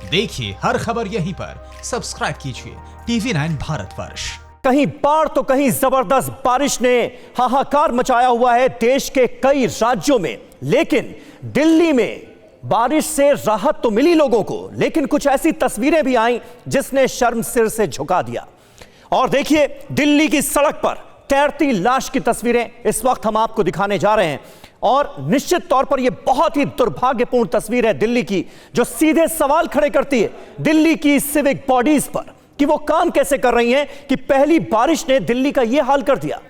देखिए हर खबर यहीं पर, सब्सक्राइब कीजिए TV9 भारतवर्ष। कहीं बाढ़ तो कहीं जबरदस्त बारिश ने हाहाकार मचाया हुआ है देश के कई राज्यों में, लेकिन दिल्ली में बारिश से राहत तो मिली लोगों को, लेकिन कुछ ऐसी तस्वीरें भी आईं जिसने शर्म सिर से झुका दिया। और देखिए दिल्ली की सड़क पर तैरती लाश की तस्वीरें इस वक्त हम आपको दिखाने जा रहे हैं। और निश्चित तौर पर यह बहुत ही दुर्भाग्यपूर्ण तस्वीर है दिल्ली की, जो सीधे सवाल खड़े करती है दिल्ली की सिविक बॉडीज पर कि वो काम कैसे कर रही हैं कि पहली बारिश ने दिल्ली का यह हाल कर दिया।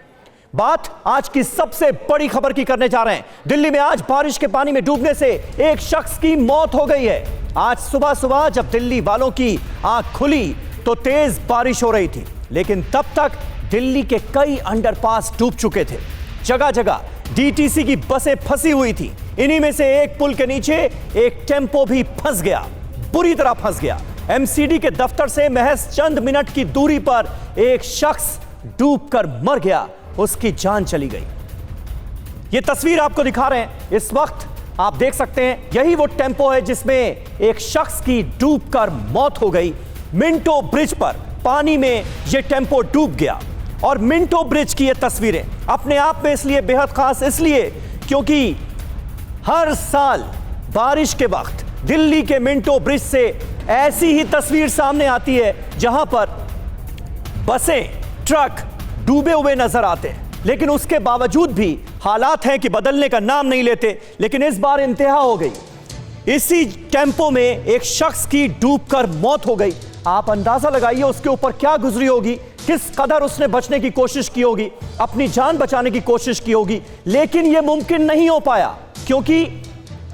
बात आज की सबसे बड़ी खबर की करने जा रहे हैं। दिल्ली में आज बारिश के पानी में डूबने से एक शख्स की मौत हो गई है। आज सुबह सुबह जब दिल्ली वालों की आंख खुली तो तेज बारिश हो रही थी, लेकिन तब तक दिल्ली के कई अंडरपास डूब चुके थे। जगह जगह डीटीसी की बसें फंसी हुई थी। इन्हीं में से एक पुल के नीचे एक टेम्पो भी फंस गया, बुरी तरह फंस गया। एमसीडी के दफ्तर से महज चंद मिनट की दूरी पर एक शख्स डूबकर मर गया, उसकी जान चली गई। यह तस्वीर आपको दिखा रहे हैं इस वक्त, आप देख सकते हैं यही वो टेम्पो है जिसमें एक शख्स की डूबकर मौत हो गई। मिंटो ब्रिज पर पानी में यह टेम्पो डूब गया। और मिंटो ब्रिज की ये तस्वीरें अपने आप में इसलिए बेहद खास इसलिए क्योंकि हर साल बारिश के वक्त दिल्ली के मिंटो ब्रिज से ऐसी ही तस्वीर सामने आती है जहां पर बसें, ट्रक डूबे हुए नजर आते हैं, लेकिन उसके बावजूद भी हालात हैं कि बदलने का नाम नहीं लेते। लेकिन इस बार इंतहा हो गई। इसी टेम्पो में एक शख्स की डूबकर मौत हो गई। आप अंदाजा लगाइए उसके ऊपर क्या गुजरी होगी, किस कदर उसने बचने की कोशिश की होगी, अपनी जान बचाने की कोशिश की होगी, लेकिन यह मुमकिन नहीं हो पाया क्योंकि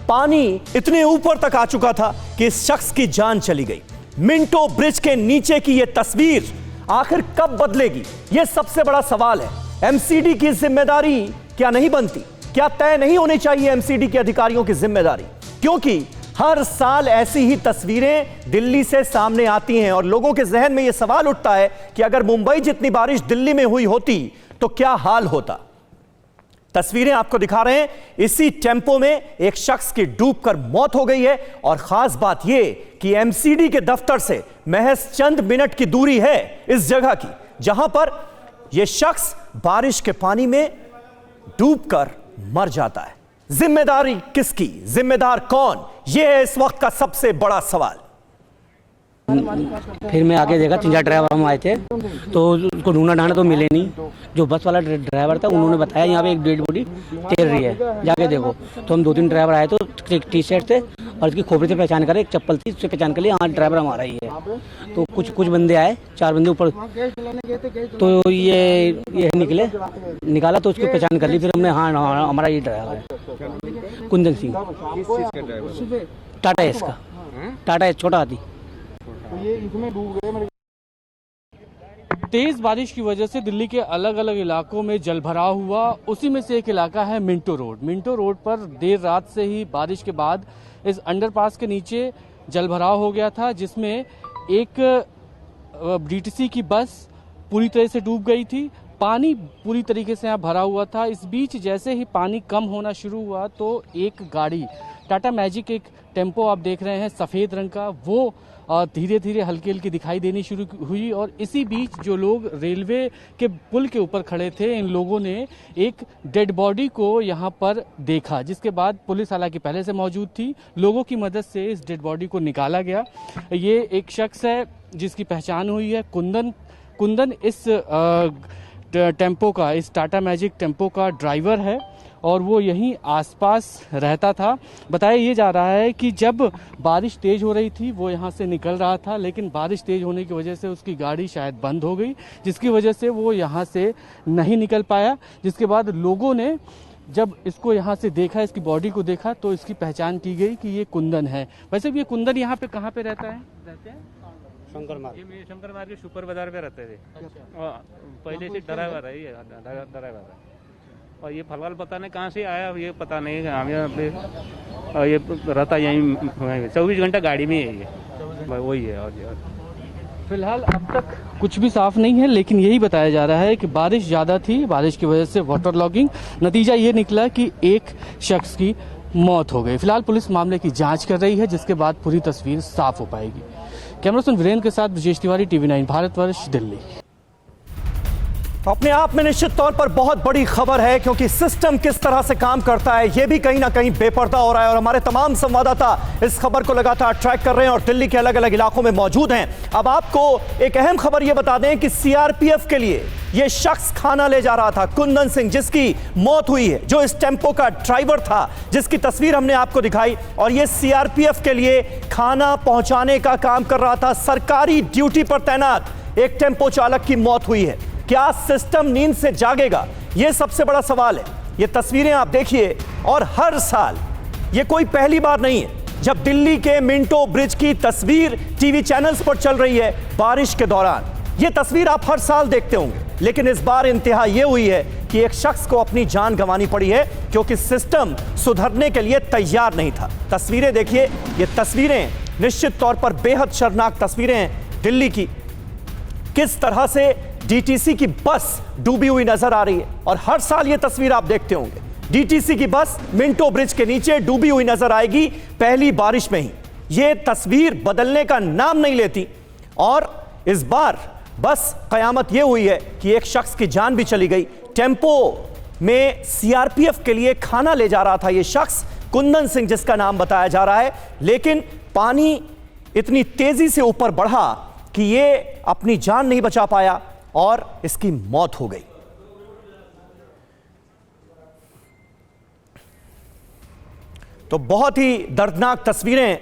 पानी इतने ऊपर तक आ चुका था कि इस शख्स की जान चली गई। मिंटो ब्रिज के नीचे की यह तस्वीर आखिर कब बदलेगी, यह सबसे बड़ा सवाल है। एमसीडी की जिम्मेदारी क्या नहीं बनती? क्या तय नहीं होनी चाहिए एमसीडी के अधिकारियों की जिम्मेदारी? क्योंकि हर साल ऐसी ही तस्वीरें दिल्ली से सामने आती हैं और लोगों के जहन में यह सवाल उठता है कि अगर मुंबई जितनी बारिश दिल्ली में हुई होती तो क्या हाल होता। तस्वीरें आपको दिखा रहे हैं, इसी टेम्पो में एक शख्स की डूबकर मौत हो गई है। और खास बात यह कि एमसीडी के दफ्तर से महज चंद मिनट की दूरी है इस जगह की जहां पर यह शख्स बारिश के पानी में डूबकर मर जाता है। जिम्मेदारी किसकी, जिम्मेदार कौन, यह है इस वक्त का सबसे बड़ा सवाल। फिर मैं आगे देखा 3-4 ड्राइवर हम आए थे तो उसको ढूंढना ढांढा तो मिले नहीं। जो बस वाला ड्राइवर था उन्होंने बताया यहाँ पे एक डेड बॉडी तैर रही है, जाके देखो। तो हम 2-3 ड्राइवर आए तो एक टी शर्ट थे और उसकी खोपड़ी से पहचान कर, एक चप्पल थी उससे पहचान कर लिया हाँ ड्राइवर हमारा ही है। तो कुछ बंदे आए, 4 बंदे ऊपर, तो ये निकाला तो उसकी पहचान कर ली। फिर हमने हाँ हमारा ये ड्राइवर है कुंदन सिंह, टाटा एस का, टाटा एस छोटा हाथी। तेज बारिश की वजह से दिल्ली के अलग अलग इलाकों में जलभराव हुआ। उसी में से एक इलाका है मिंटो रोड। मिंटो रोड पर देर रात से ही बारिश के बाद इस अंडरपास के नीचे जलभराव हो गया था, जिसमें एक डीटीसी की बस पूरी तरह से डूब गई थी। पानी पूरी तरीके से यहाँ भरा हुआ था। इस बीच जैसे ही पानी कम होना शुरू हुआ तो एक गाड़ी, टाटा मैजिक, एक टेम्पो आप देख रहे हैं सफ़ेद रंग का, वो धीरे धीरे हल्की हल्की दिखाई देनी शुरू हुई। और इसी बीच जो लोग रेलवे के पुल के ऊपर खड़े थे, इन लोगों ने एक डेड बॉडी को यहाँ पर देखा, जिसके बाद पुलिस हालांकि पहले से मौजूद थी, लोगों की मदद से इस डेड बॉडी को निकाला गया। ये एक शख्स है जिसकी पहचान हुई है कुंदन इस टेम्पो का, इस टाटा मैजिक टेम्पो का ड्राइवर है और वो यहीं आसपास रहता था। बताया ये जा रहा है कि जब बारिश तेज़ हो रही थी वो यहाँ से निकल रहा था, लेकिन बारिश तेज़ होने की वजह से उसकी गाड़ी शायद बंद हो गई, जिसकी वजह से वो यहाँ से नहीं निकल पाया। जिसके बाद लोगों ने जब इसको यहाँ से देखा, इसकी बॉडी को देखा, तो इसकी पहचान की गई कि ये कुंदन है। वैसे भी ये कुंदन यहाँ पे कहाँ पे रहते हैं? शंकर मार्ग के सुपर बाजार पे रहते थे। पहले से ड्राइवर है, ये ड्राइवर है। और ये फलवाल पता नहीं कहाँ से आया, ये पता नहीं। हम यहाँ पे ये रहता यहीं 24 घंटा गाड़ी में है, ये वही है। और फिलहाल अब तक कुछ भी साफ नहीं है, लेकिन यही बताया जा रहा है कि बारिश ज़्यादा थी, बारिश की वजह से वाटर लॉगिंग, नतीजा ये निकला कि एक शख्स की मौत हो गई। फिलहाल पुलिस मामले की जांच कर रही है, जिसके बाद पूरी तस्वीर साफ हो पाएगी। कैमरामैन वीरेंद्र के साथ ब्रजेश तिवारी, TV9 भारतवर्ष, दिल्ली। तो अपने आप में निश्चित तौर पर बहुत बड़ी खबर है, क्योंकि सिस्टम किस तरह से काम करता है यह भी कहीं ना कहीं बेपर्दा हो रहा है और हमारे तमाम संवाददाता इस खबर को लगातार ट्रैक कर रहे हैं और दिल्ली के अलग अलग इलाकों में मौजूद हैं। अब आपको एक अहम खबर यह बता दें कि सीआरपीएफ के लिए यह शख्स खाना ले जा रहा था, कुंदन सिंह, जिसकी मौत हुई है, जो इस टेंपो का ड्राइवर था, जिसकी तस्वीर हमने आपको दिखाई, और यह सीआरपीएफ के लिए खाना पहुंचाने का काम कर रहा था। सरकारी ड्यूटी पर तैनात एक टेंपो चालक की मौत हुई है। क्या सिस्टम नींद से जागेगा? यह सबसे बड़ा सवाल है। ये तस्वीरें आप देखिए, और हर साल, यह कोई पहली बार नहीं है जब दिल्ली के मिंटो ब्रिज की तस्वीर टीवी चैनल्स पर चल रही है बारिश के दौरान। यह तस्वीर आप हर साल देखते होंगे, लेकिन इस बार इंतहा यह हुई है कि एक शख्स को अपनी जान गंवानी पड़ी है, क्योंकि सिस्टम सुधरने के लिए तैयार नहीं था। तस्वीरें देखिए, ये तस्वीरें निश्चित तौर पर बेहद शर्मनाक तस्वीरें हैं दिल्ली की। किस तरह से डीटीसी की बस डूबी हुई नजर आ रही है, और हर साल ये तस्वीर आप देखते होंगे। डीटीसी की बस मिंटो ब्रिज के नीचे डूबी हुई नजर आएगी पहली बारिश में ही। ये तस्वीर बदलने का नाम नहीं लेती, और इस बार बस कयामत यह हुई है कि एक शख्स की जान भी चली गई। टेंपो में सीआरपीएफ के लिए खाना ले जा रहा था यह शख्स, कुंदन सिंह जिसका नाम बताया जा रहा है, लेकिन पानी इतनी तेजी से ऊपर बढ़ा कि यह अपनी जान नहीं बचा पाया और इसकी मौत हो गई। तो बहुत ही दर्दनाक तस्वीरें,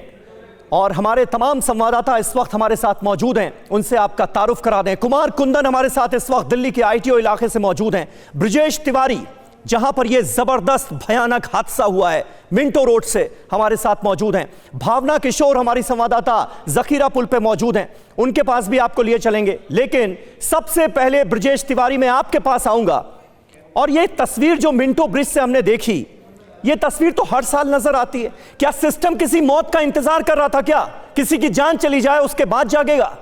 और हमारे तमाम संवाददाता इस वक्त हमारे साथ मौजूद हैं, उनसे आपका तारुफ करा दें। कुमार कुंदन हमारे साथ इस वक्त दिल्ली के आईटीओ इलाके से मौजूद हैं। ब्रजेश तिवारी, जहां पर यह जबरदस्त भयानक हादसा हुआ है, मिंटो रोड से हमारे साथ मौजूद हैं। भावना किशोर हमारी संवाददाता जखीरा पुल पे मौजूद हैं, उनके पास भी आपको लिए चलेंगे। लेकिन सबसे पहले ब्रजेश तिवारी, मैं आपके पास आऊंगा, और यह तस्वीर जो मिंटो ब्रिज से हमने देखी, यह तस्वीर तो हर साल नजर आती है। क्या सिस्टम किसी मौत का इंतजार कर रहा था? क्या किसी की जान चली जाए उसके बाद जागेगा?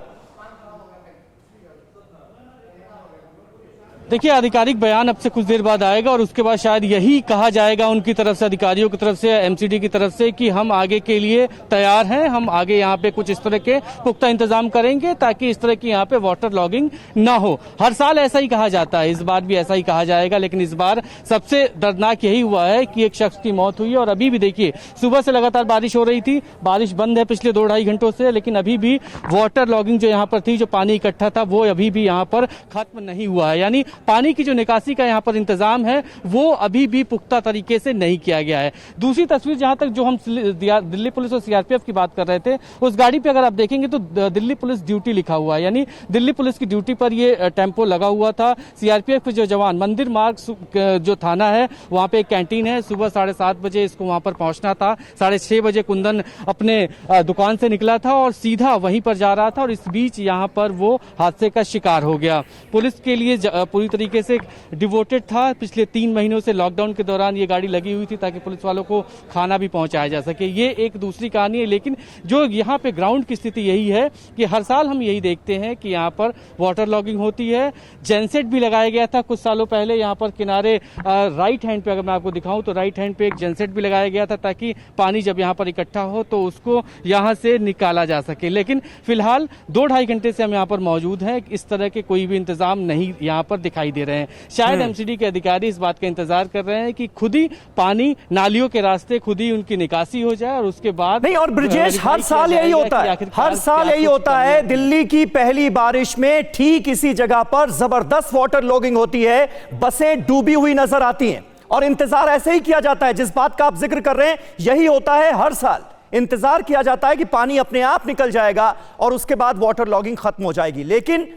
देखिए, आधिकारिक बयान अब से कुछ देर बाद आएगा और उसके बाद शायद यही कहा जाएगा उनकी तरफ से, अधिकारियों की तरफ से, एमसीडी की तरफ से, कि हम आगे के लिए तैयार हैं, हम आगे यहाँ पे कुछ इस तरह के पुख्ता इंतजाम करेंगे ताकि इस तरह की यहाँ पे वाटर लॉगिंग ना हो। हर साल ऐसा ही कहा जाता है, इस बार भी ऐसा ही कहा जाएगा, लेकिन इस बार सबसे दर्दनाक यही हुआ है कि एक शख्स की मौत हुई है। और अभी भी देखिए, सुबह से लगातार बारिश हो रही थी, बारिश बंद है पिछले 2-2.5 घंटों से, लेकिन अभी भी वाटर लॉगिंग जो यहाँ पर थी, जो पानी इकट्ठा था, वो अभी भी यहाँ पर खत्म नहीं हुआ है। यानी पानी की जो निकासी का यहाँ पर इंतजाम है वो अभी भी पुख्ता तरीके से नहीं किया गया है। दूसरी तस्वीर, जहां तक जो हम दिल्ली पुलिस और सीआरपीएफ की बात कर रहे थे, उस गाड़ी पे अगर आप देखेंगे तो दिल्ली पुलिस ड्यूटी लिखा हुआ है, यानी दिल्ली पुलिस की ड्यूटी पर ये टेंपो लगा हुआ था। सीआरपीएफ के जो जवान, मंदिर मार्ग जो थाना है वहां पे एक कैंटीन है, सुबह 7:30 बजे इसको वहां पर पहुंचना था। 6:30 बजे कुंदन अपने दुकान से निकला था और सीधा वहीं पर जा रहा था, और इस बीच यहाँ पर वो हादसे का शिकार हो गया। पुलिस के लिए पूरी तरीके से डिवोटेड था। पिछले 3 महीनों से लॉकडाउन के दौरान ये गाड़ी लगी हुई थी ताकि पुलिस वालों को खाना भी पहुंचाया जा सके। ये एक दूसरी कहानी है, लेकिन जो यहाँ पे ग्राउंड की स्थिति यही है कि हर साल हम यही देखते हैं कि यहाँ पर वाटर लॉगिंग होती है। जेनसेट भी लगाया गया था कुछ सालों पहले यहाँ पर किनारे, राइट हैंड पे अगर मैं आपको दिखाऊं तो राइट हैंड पे एक जेनसेट भी लगाया गया था ताकि पानी जब यहाँ पर इकट्ठा हो तो उसको यहाँ से निकाला जा सके। लेकिन फिलहाल 2-2.5 घंटे से हम यहाँ पर मौजूद हैं, इस तरह के कोई भी इंतजाम नहीं यहाँ पर दिखाई दे रहे हैं। शायद एमसीडी के अधिकारी इस बात का इंतजार कर रहे हैं कि खुद ही पानी नालियों के रास्ते खुद ही उनकी निकासी हो जाए और उसके बाद नहीं। और ब्रजेश, हर साल यही होता है, हर साल यही होता है। दिल्ली की पहली बारिश में ठीक इसी जगह पर जबरदस्त वाटर लॉगिंग होती है, बसें डूबी हुई नजर आती हैं, और इंतजार ऐसे ही किया जाता है। जिस बात का आप जिक्र कर रहे हैं यही होता है, हर साल इंतजार किया जाता है कि पानी अपने आप निकल जाएगा और उसके बाद वाटर लॉगिंग खत्म हो जाएगी। लेकिन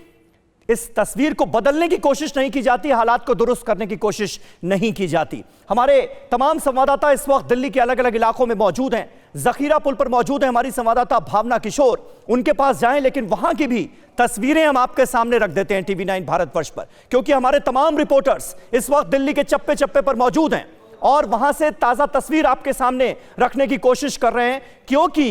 इस तस्वीर को बदलने की कोशिश नहीं की जाती, हालात को दुरुस्त करने की कोशिश नहीं की जाती। हमारे तमाम संवाददाता इस वक्त दिल्ली के अलग अलग इलाकों में मौजूद हैं। जखीरा पुल पर मौजूद है हमारी संवाददाता भावना किशोर, उनके पास जाएं, लेकिन वहां की भी तस्वीरें हम आपके सामने रख देते हैं TV9 भारतवर्ष पर, क्योंकि हमारे तमाम रिपोर्टर्स इस वक्त दिल्ली के चप्पे चप्पे पर मौजूद हैं और वहां से ताजा तस्वीर आपके सामने रखने की कोशिश कर रहे हैं। क्योंकि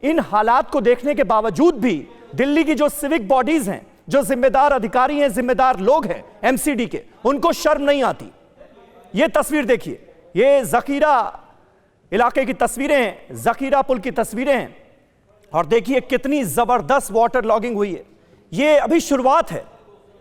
इन हालात को देखने के बावजूद भी दिल्ली की जो सिविक बॉडीज हैं, जो जिम्मेदार अधिकारी हैं, जिम्मेदार लोग हैं एमसीडी के, उनको शर्म नहीं आती। ये तस्वीर देखिए, ये जखीरा इलाके की तस्वीरें हैं, जखीरा पुल की तस्वीरें हैं, और देखिए कितनी जबरदस्त वाटर लॉगिंग हुई है। ये अभी शुरुआत है,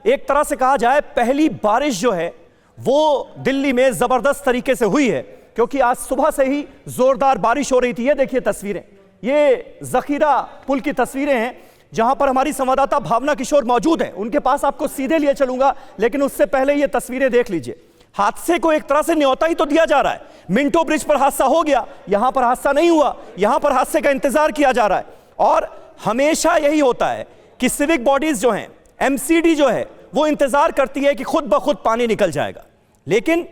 एक तरह से कहा जाए पहली बारिश जो है वो दिल्ली में जबरदस्त तरीके से हुई है, क्योंकि आज सुबह से ही जोरदार बारिश हो रही थी। ये देखिए तस्वीरें, ये जखीरा पुल की तस्वीरें हैं, जहां पर हमारी संवाददाता भावना किशोर मौजूद हैं। उनके पास आपको सीधे लिए चलूंगा, लेकिन उससे पहले ये तस्वीरें देख लीजिए। हादसे को एक तरह से न्योता ही तो दिया जा रहा है। मिंटो ब्रिज पर हादसा हो गया, यहां पर हादसा नहीं हुआ, यहां पर हादसे का इंतजार किया जा रहा है। और हमेशा यही होता है कि सिविक बॉडीज जो हैं, एमसीडी जो है, वो इंतजार करती है कि खुद ब खुद पानी निकल जाएगा। लेकिन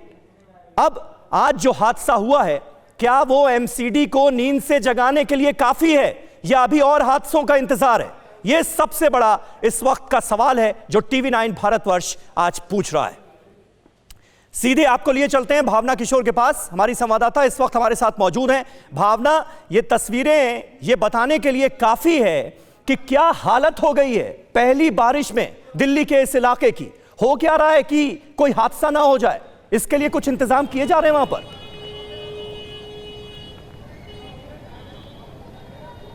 अब आज जो हादसा हुआ है, क्या वो एमसीडी को नींद से जगाने के लिए काफी है या अभी और हादसों का इंतजार है? यह सबसे बड़ा इस वक्त का सवाल है जो टीवी 9 भारतवर्ष आज पूछ रहा है। सीधे आपको लिए चलते हैं भावना किशोर के पास, हमारी संवाददाता इस वक्त हमारे साथ मौजूद हैं। भावना, ये तस्वीरें ये बताने के लिए काफी है कि क्या हालत हो गई है पहली बारिश में दिल्ली के इस इलाके की। हो क्या रहा है कि कोई हादसा ना हो जाए, इसके लिए कुछ इंतजाम किए जा रहे हैं वहां पर?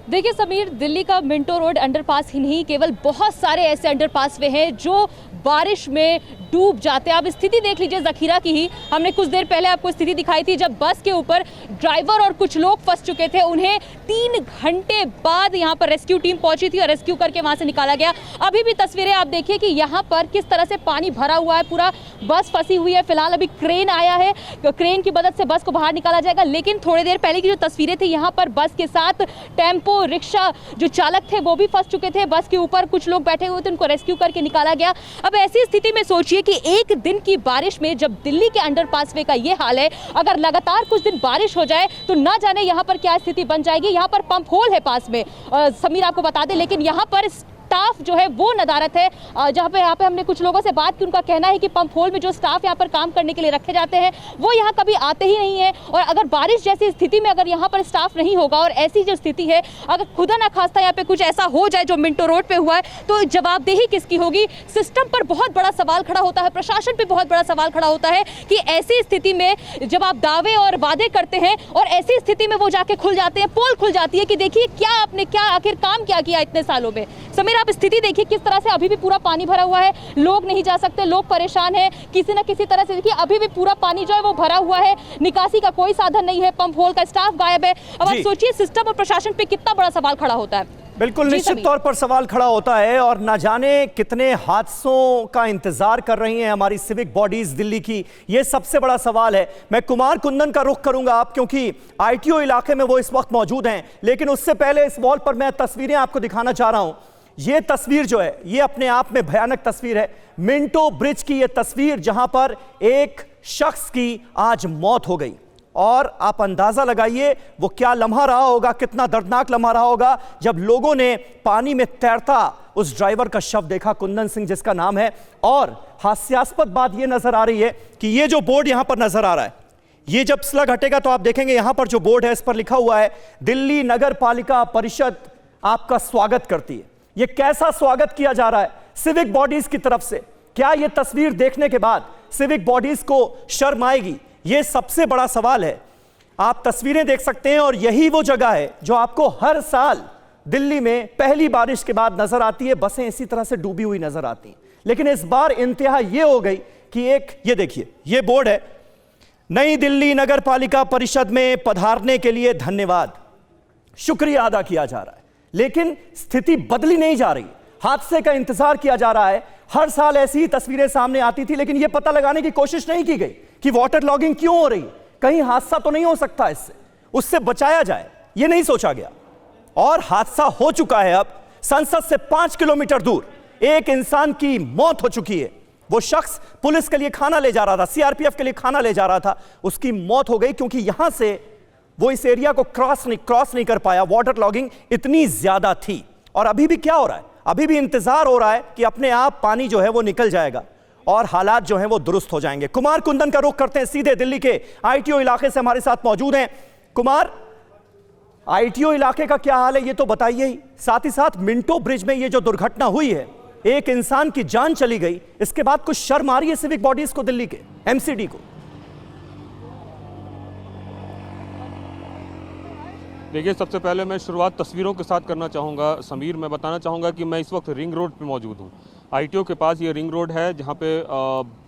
देखिए समीर, दिल्ली का मिंटो रोड अंडरपास ही नहीं, केवल बहुत सारे ऐसे अंडरपास वे हैं जो बारिश में डूब जाते हैं। आप स्थिति देख लीजिए जखीरा की ही। हमने कुछ देर पहले आपको स्थिति दिखाई थी जब बस के ऊपर ड्राइवर और कुछ लोग फंस चुके थे। उन्हें 3 घंटे बाद यहाँ पर रेस्क्यू टीम पहुंची थी और रेस्क्यू करके वहां से निकाला गया। अभी भी तस्वीरें आप देखिए कि यहाँ पर किस तरह से पानी भरा हुआ है, पूरा बस फंसी हुई है। फिलहाल अभी क्रेन आया है, क्रेन की मदद से बस को बाहर निकाला जाएगा। लेकिन थोड़ी देर पहले की जो तस्वीरें थी, यहाँ पर बस के साथ टेम्पो रिक्शा जो चालक थे वो भी फंस चुके थे। बस के ऊपर कुछ लोग बैठे हुए थे, उनको रेस्क्यू करके निकाला गया। अब ऐसी स्थिति में सोचिए कि एक दिन की बारिश में जब दिल्ली के अंडरपासवे का ये हाल है, अगर लगातार कुछ दिन बारिश हो जाए तो ना जाने यहाँ पर क्या स्थिति बन जाएगी। यहाँ पर पंप होल है पास में, समीर आपको बता दें, लेकिन यहाँ पर स्टाफ जो है वो नदारत है। यहाँ पे हमने कुछ लोगों से बात की, उनका कहना है कि पंप होल में जो स्टाफ यहाँ पर काम करने के लिए रखे जाते हैं वो यहाँ कभी आते ही नहीं है। और अगर बारिश जैसी स्थिति में अगर यहाँ पर स्टाफ नहीं होगा और ऐसी जो स्थिति है, अगर खुदा ना खास्ता यहाँ पे कुछ ऐसा हो जाए जो मिंटो रोड पे हुआ है, तो जवाबदेही किसकी होगी? सिस्टम पर बहुत बड़ा सवाल खड़ा होता है, प्रशासन पे बहुत बड़ा सवाल खड़ा होता है कि ऐसी स्थिति में जब आप दावे और वादे करते हैं और ऐसी स्थिति में वो जाके खुल जाते हैं, पोल खुल जाती है कि देखिए क्या आपने क्या आखिर काम क्या किया इतने सालों में। समीर, आप स्थिति देखिए किस तरह से अभी भी पूरा पानी भरा हुआ है, लोग नहीं जा सकते, लोग परेशान हैं किसी न किसी तरह से। देखिए अभी भी पूरा पानी जो है वो भरा हुआ है, निकासी का कोई साधन नहीं है, पंप होल का स्टाफ गायब है। अब आप सोचिए सिस्टम और प्रशासन पे कितना बड़ा सवाल खड़ा होता है। बिल्कुल निश्चित तौर पर सवाल खड़ा होता है, और न जाने कितने हादसों का इंतजार कर रही हैं हमारी सिविक बॉडीज दिल्ली की, ये सबसे बड़ा सवाल है। मैं कुमार कुंदन का रुख करूंगा आप, क्योंकि आईटीओ इलाके में वो इस वक्त मौजूद हैं। लेकिन उससे पहले इस वॉल पर मैं तस्वीरें आपको दिखाना चाह रहा हूं। ये तस्वीर जो है ये अपने आप में भयानक तस्वीर है। मिंटो ब्रिज की ये तस्वीर, जहां पर एक शख्स की आज मौत हो गई, और आप अंदाजा लगाइए वो क्या लम्हा रहा होगा, कितना दर्दनाक लम्हा रहा होगा जब लोगों ने पानी में तैरता उस ड्राइवर का शव देखा, कुंदन सिंह जिसका नाम है। और हास्यास्पद बात यह नजर आ रही है कि ये जो बोर्ड यहां पर नजर आ रहा है, ये जब स्लग हटेगा तो आप देखेंगे यहां पर जो बोर्ड है इस पर लिखा हुआ है दिल्ली नगर पालिका परिषद आपका स्वागत करती है। ये कैसा स्वागत किया जा रहा है सिविक बॉडीज की तरफ से? क्या ये तस्वीर देखने के बाद सिविक बॉडीज को शर्म आएगी? ये सबसे बड़ा सवाल है। आप तस्वीरें देख सकते हैं, और यही वो जगह है जो आपको हर साल दिल्ली में पहली बारिश के बाद नजर आती है। बसें इसी तरह से डूबी हुई नजर आती हैं, लेकिन इस बार इंतहा ये हो गई कि ये देखिए, ये बोर्ड है, नई दिल्ली नगर पालिका परिषद में पधारने के लिए धन्यवाद, शुक्रिया अदा किया जा रहा है। लेकिन स्थिति बदली नहीं जा रही, हादसे का इंतजार किया जा रहा है। हर साल ऐसी ही तस्वीरें सामने आती थी, लेकिन यह पता लगाने की कोशिश नहीं की गई कि वाटर लॉगिंग क्यों हो रही है, कहीं हादसा तो नहीं हो सकता इससे, उससे बचाया जाए, यह नहीं सोचा गया। और हादसा हो चुका है। अब संसद से 5 किलोमीटर दूर एक इंसान की मौत हो चुकी है। वो शख्स पुलिस के लिए खाना ले जा रहा था, सीआरपीएफ के लिए खाना ले जा रहा था, उसकी मौत हो गई क्योंकि यहां से वो इस एरिया को क्रॉस नहीं कर पाया। वाटर लॉगिंग इतनी ज्यादा थी। और अभी भी क्या हो रहा है? अभी भी इंतजार हो रहा है कि अपने आप पानी जो है वो निकल जाएगा और हालात जो है वो दुरुस्त हो जाएंगे। कुमार कुंदन का रुख करते हैं सीधे दिल्ली के आईटीओ इलाके से, हमारे साथ मौजूद हैं। कुमार, आईटीओ इलाके का क्या हाल है ये तो बताइए ही, साथ ही साथ मिंटो ब्रिज में ये जो दुर्घटना हुई है, एक इंसान की जान चली गई, इसके बाद कुछ शर्म आ रही है सिविक बॉडीज को, दिल्ली के एमसीडी को? देखिए, सबसे पहले मैं शुरुआत तस्वीरों के साथ करना चाहूँगा। समीर, मैं बताना चाहूँगा कि मैं इस वक्त रिंग रोड पे मौजूद हूँ। आईटीओ के पास ये रिंग रोड है, जहाँ पे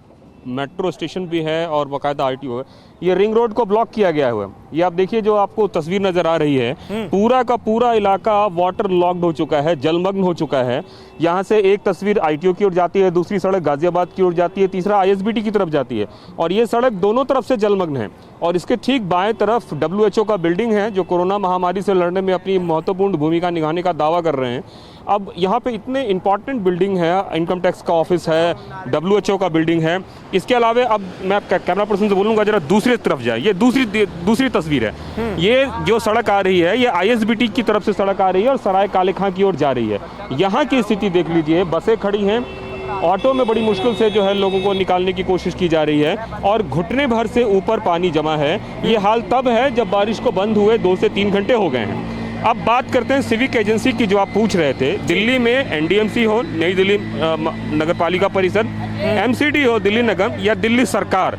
मेट्रो स्टेशन भी है और बाकायदा आईटीओ है। ये रिंग रोड को ब्लॉक किया गया हुआ है। ये आप देखिए, जो आपको तस्वीर नज़र आ रही है, पूरा का पूरा इलाका वाटर लॉक्ड हो चुका है, जलमग्न हो चुका है। यहाँ से एक तस्वीर आईटीओ की ओर जाती है, दूसरी सड़क गाजियाबाद की ओर जाती है, तीसरा आईएसबीटी की तरफ जाती है, और ये सड़क दोनों तरफ से जलमग्न है। और इसके ठीक बाएं तरफ WHO का बिल्डिंग है, जो कोरोना महामारी से लड़ने में अपनी महत्वपूर्ण भूमिका निभाने का दावा कर रहे हैं। अब यहाँ पे इतने इंपॉर्टेंट बिल्डिंग है, इनकम टैक्स का ऑफिस है, WHO का बिल्डिंग है। इसके अलावा अब मैं कैमरा पर्सन से बोलूँगा जरा दूसरी तरफ जाए। ये दूसरी तस्वीर है। ये जो सड़क आ रही है, ये आईएसबीटी की तरफ से सड़क आ रही है और सराय काले खां की ओर जा रही है। यहाँ की स्थिति देख लीजिए, बसें खड़ी हैं, ऑटो में बड़ी मुश्किल से जो है लोगों को निकालने की कोशिश की जा रही है, और घुटने भर से ऊपर पानी जमा है। ये हाल तब है जब बारिश को बंद हुए 2 से 3 घंटे हो गए हैं। अब बात करते हैं सिविक एजेंसी की, जो आप पूछ रहे थे। दिल्ली में एनडीएमसी हो, नई दिल्ली नगर पालिका परिषद, एमसीडी हो दिल्ली नगर, या दिल्ली सरकार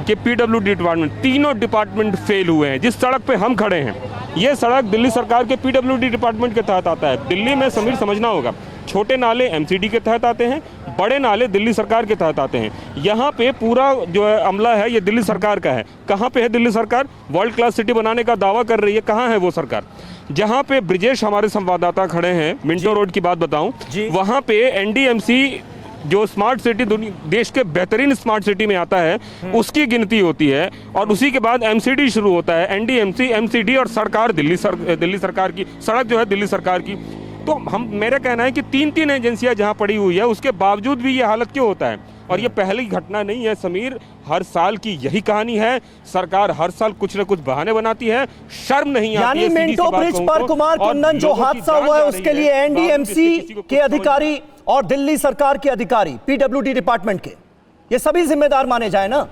के पीडब्ल्यूडी डिपार्टमेंट, तीनों डिपार्टमेंट फेल हुए हैं। जिस सड़क पे हम खड़े हैं, ये सड़क दिल्ली सरकार के पीडब्ल्यूडी डिपार्टमेंट के तहत आता है। दिल्ली में समीर समझना होगा, छोटे नाले एमसीडी के तहत आते हैं, बड़े नाले दिल्ली सरकार के तहत आते हैं। यहाँ पे पूरा जो है अमला है, ये दिल्ली सरकार का है। कहाँ पे है दिल्ली सरकार? वर्ल्ड क्लास सिटी बनाने का दावा कर रही है, कहाँ है वो सरकार? जहाँ पे ब्रिजेश हमारे संवाददाता खड़े हैं, मिंटो रोड की बात बताऊं, वहाँ पे एनडीएमसी जो स्मार्ट सिटी देश के बेहतरीन स्मार्ट सिटी में आता है, उसकी गिनती होती है, और उसी के बाद एमसीडी शुरू होता है। एनडीएमसी, एमसीडी और सरकार, दिल्ली सरकार की सड़क जो है दिल्ली सरकार की। तो मेरा कहना है कि 3 एजेंसियां जहां पड़ी हुई है, उसके बावजूद भी ये हालत क्यों होता है? और ये पहली घटना नहीं है समीर, हर साल की यही कहानी है। सरकार हर साल कुछ न कुछ बहाने बनाती है, शर्म नहीं आती है। यानी मिंटो ब्रिज पर कुमार कुंदन जो हादसा हुआ है, उसके लिए एनडीएमसी के अधिकारी और दिल्ली सरकार के अधिकारी, पीडब्ल्यूडी डिपार्टमेंट के, ये सभी जिम्मेदार माने जाए ना?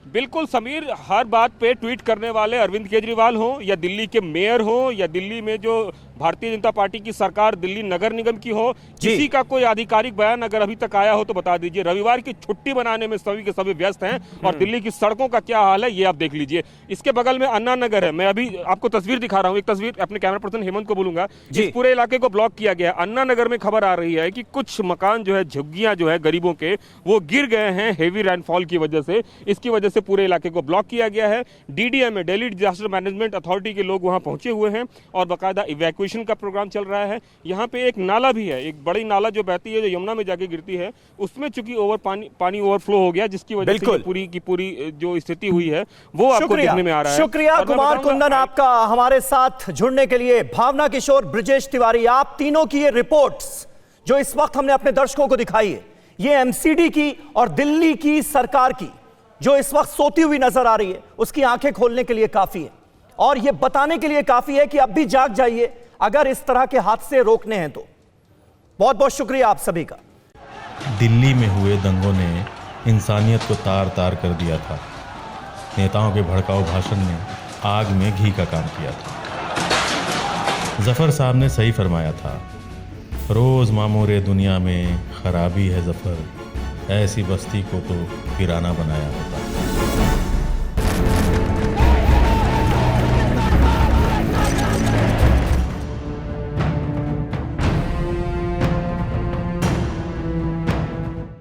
बिल्कुल समीर, हर बात पे ट्वीट करने वाले अरविंद केजरीवाल हो, या दिल्ली के मेयर हो, या दिल्ली में जो भारतीय जनता पार्टी की सरकार दिल्ली नगर निगम की हो, किसी का कोई आधिकारिक बयान अगर अभी तक आया हो तो बता दीजिए। रविवार की छुट्टी बनाने में सभी के सभी व्यस्त हैं, और दिल्ली की सड़कों का क्या हाल है ये आप देख लीजिए। इसके बगल में अन्ना नगर है, मैं अभी आपको तस्वीर दिखा रहा हूँ। एक तस्वीर अपने कैमरा पर्सन हेमंत को बोलूंगा, इस पूरे इलाके को ब्लॉक किया गया। अन्ना नगर में खबर आ रही है कि कुछ मकान जो है, झुग्गियां जो है गरीबों के, वो गिर गए हैं हेवी रेनफॉल की वजह से। इसकी वजह से पूरे इलाके को ब्लॉक किया गया है। DDM, Delhi disaster management authority के लोग वहां पहुंचे हुए हैं, और बाकायदा इवैक्यूएशन का प्रोग्राम चल रहा है। यहाँ पे एक नाला भी है, एक बड़ी नाला जो बहती है, जो यमुना में जाके गिरती है, उसमें चूंकि पानी ओवरफ्लो हो गया, जिसकी वजह से पूरी की पूरी जो स्थिति हुई है वो आपको देखने में आ रहा है। शुक्रिया कुमार कुंदन आपका हमारे साथ जुड़ने के लिए। भावना किशोर, ब्रिजेश तिवारी, आप तीनों की ये रिपोर्ट्स जो इस वक्त हमने अपने दर्शकों को दिखाई है, ये एमसीडी की और दिल्ली की सरकार की जो इस वक्त सोती हुई नजर आ रही है, उसकी आंखें खोलने के लिए काफी है, और यह बताने के लिए काफी है कि अब भी जाग जाइए अगर इस तरह के हादसे रोकने हैं तो। बहुत बहुत शुक्रिया आप सभी का। दिल्ली में हुए दंगों ने इंसानियत को तार तार कर दिया था। नेताओं के भड़काऊ भाषण ने आग में घी का काम किया था। जफर साहब ने सही फरमाया था, रोज मामूरे दुनिया में खराबी है जफर, ऐसी बस्ती को तो वीराना बनाया होता।